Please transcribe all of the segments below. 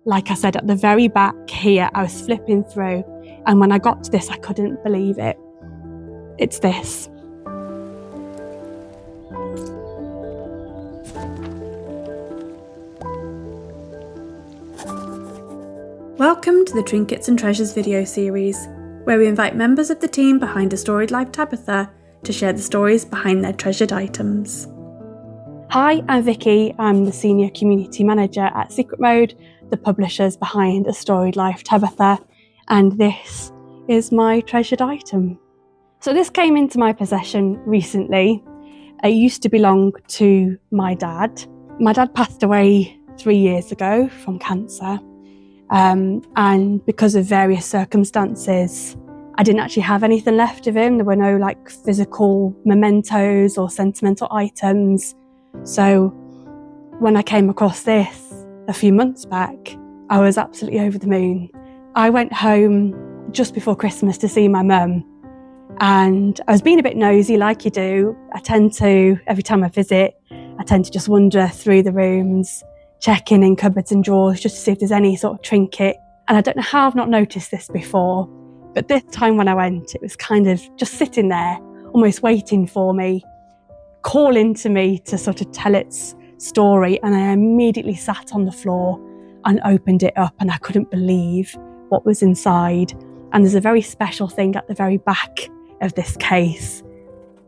like I said, at the very back here, I was flipping through, and when I got to this, I couldn't believe it. It's this. Welcome to the Trinkets and Treasures video series, where we invite members of the team behind A Storied Life Tabitha to share the stories behind their treasured items. Hi, I'm Vicki. I'm the Senior Community Manager at Secret Mode, the publishers behind A Storied Life Tabitha, and this is my treasured item. So this came into my possession recently. It used to belong to my dad. My dad passed away 3 years ago from cancer, and because of various circumstances, I didn't actually have anything left of him. There were no physical mementos or sentimental items. So when I came across this a few months back, I was absolutely over the moon. I went home just before Christmas to see my mum, and I was being a bit nosy like you do. I tend to, every time I visit, I tend to just wander through the rooms, checking in cupboards and drawers just to see if there's any sort of trinket. And I don't know how I've not noticed this before, but this time when I went, it was kind of just sitting there, almost waiting for me, calling to me to sort of tell its story. And I immediately sat on the floor and opened it up, and I couldn't believe what was inside. And there's a very special thing at the very back of this case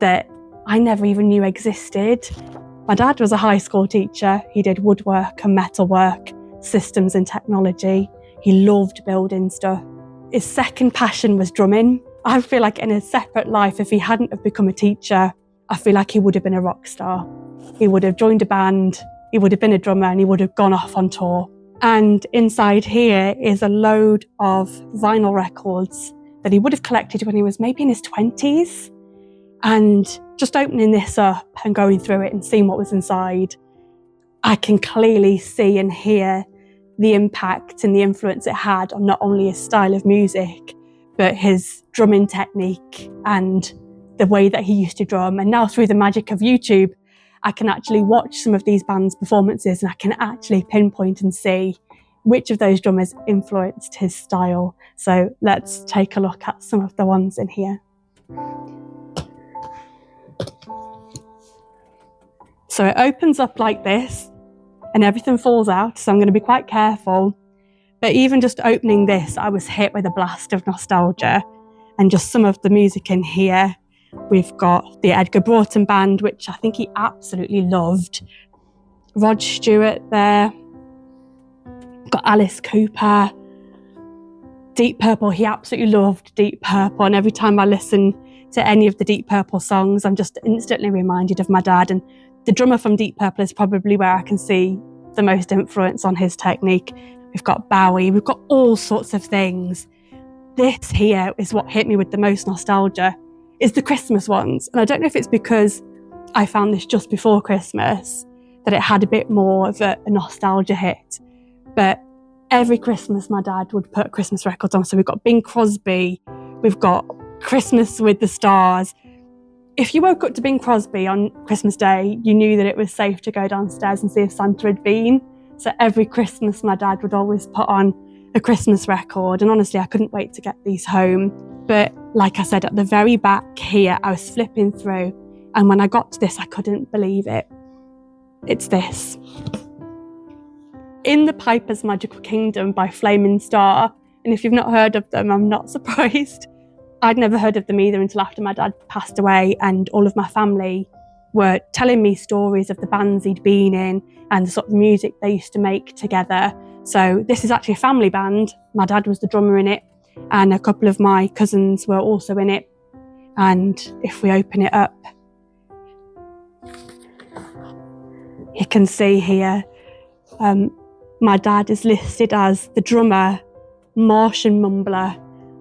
that I never even knew existed. My dad was a high school teacher. He did woodwork and metalwork, systems and technology. He loved building stuff. His second passion was drumming. I feel like in a separate life, if he hadn't have become a teacher, I feel like he would have been a rock star. He would have joined a band, he would have been a drummer, and he would have gone off on tour. And inside here is a load of vinyl records that he would have collected when he was maybe in his 20s. And just opening this up and going through it and seeing what was inside, I can clearly see and hear the impact and the influence it had on not only his style of music, but his drumming technique and the way that he used to drum. And now through the magic of YouTube, I can actually watch some of these bands' performances, and I can actually pinpoint and see which of those drummers influenced his style. So let's take a look at some of the ones in here. So it opens up like this and everything falls out, so I'm going to be quite careful. But even just opening this, I was hit with a blast of nostalgia, and just some of the music in here. We've got the Edgar Broughton Band, which I think he absolutely loved. Rod Stewart there. We've got Alice Cooper. Deep Purple, he absolutely loved Deep Purple. And every time I listen to any of the Deep Purple songs, I'm just instantly reminded of my dad. And the drummer from Deep Purple is probably where I can see the most influence on his technique. We've got Bowie, we've got all sorts of things. This here is what hit me with the most nostalgia, is the Christmas ones. And I don't know if it's because I found this just before Christmas that it had a bit more of a nostalgia hit. But every Christmas my dad would put Christmas records on. So we've got Bing Crosby, we've got Christmas with the Stars. If you woke up to Bing Crosby on Christmas Day, you knew that it was safe to go downstairs and see if Santa had been. So every Christmas my dad would always put on a Christmas record. And honestly, I couldn't wait to get these home. But like I said, at the very back here, I was flipping through, and when I got to this, I couldn't believe it. It's this. In the Piper's Magical Kingdom by Flaming Star, and if you've not heard of them, I'm not surprised. I'd never heard of them either until after my dad passed away, and all of my family were telling me stories of the bands he'd been in and the sort of music they used to make together. So this is actually a family band. My dad was the drummer in it, and a couple of my cousins were also in it. And if we open it up, you can see here, my dad is listed as the drummer, Martian mumbler,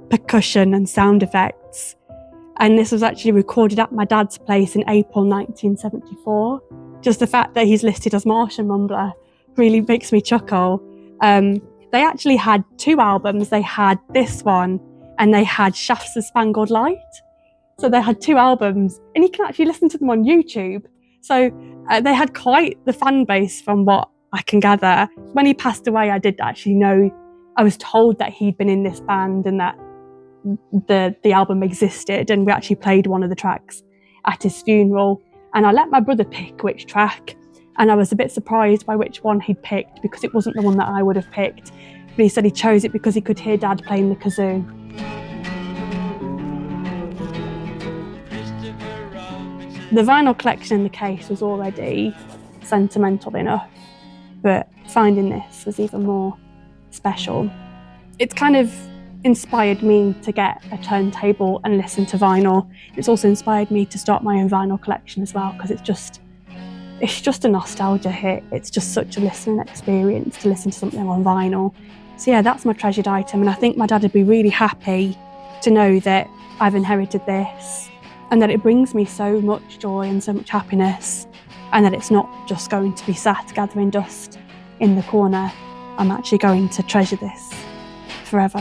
percussion and sound effects. And this was actually recorded at my dad's place in April 1974. Just the fact that he's listed as Martian mumbler really makes me chuckle. They actually had 2 albums. They had this one and they had Shafts of Spangled Light. So they had 2 albums, and you can actually listen to them on YouTube. So they had quite the fan base from what I can gather. When he passed away, I did actually know, I was told that he'd been in this band and that the album existed, and we actually played one of the tracks at his funeral. And I let my brother pick which track, and I was a bit surprised by which one he'd picked because it wasn't the one that I would have picked. But he said he chose it because he could hear Dad playing the kazoo. The vinyl collection in the case was already sentimental enough, but finding this was even more special. It's kind of inspired me to get a turntable and listen to vinyl. It's also inspired me to start my own vinyl collection as well, because it's just a nostalgia hit. It's just such a listening experience to listen to something on vinyl. So yeah, that's my treasured item, and I think my dad would be really happy to know that I've inherited this and that it brings me so much joy and so much happiness, and that it's not just going to be sat gathering dust in the corner. I'm actually going to treasure this forever.